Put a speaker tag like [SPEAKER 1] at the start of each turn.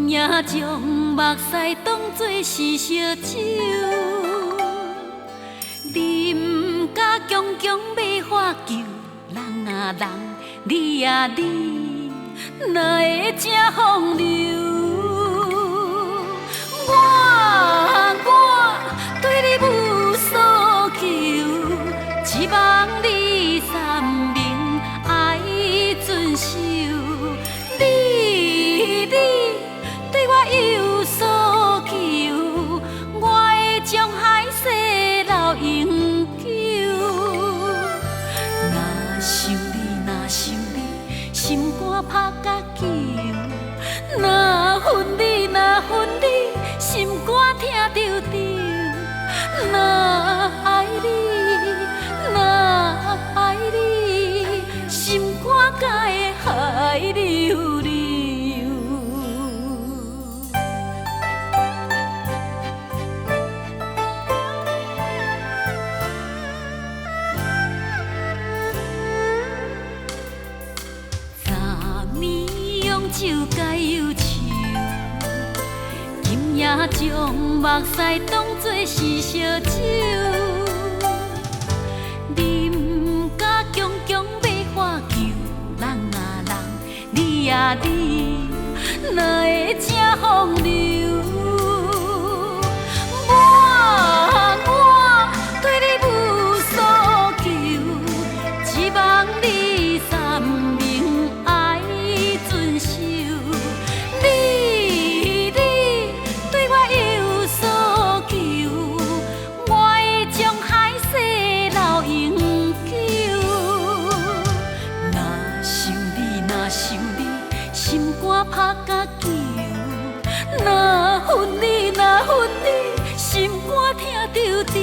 [SPEAKER 1] 今夜将目屎当作是烧酒，啉甲强强要喝酒。人啊人，你啊你，哪会这风流？我对你无所求，只望你三明爱遵守。你对我有所求，我会将海誓留永久。若想你，心肝拍甲球；若恨你，心肝疼着着。若爱你，心肝才会海流流。酒解忧愁，今夜将目屎当作是烧酒，啉甲强强要喝酒。人啊人，你啊你，哪会这风流？我对你无所求，只望你三明爱遵守。你对我有所求，我会将海誓留永久。若想你，心肝拍甲球；若恨你，心肝疼着着。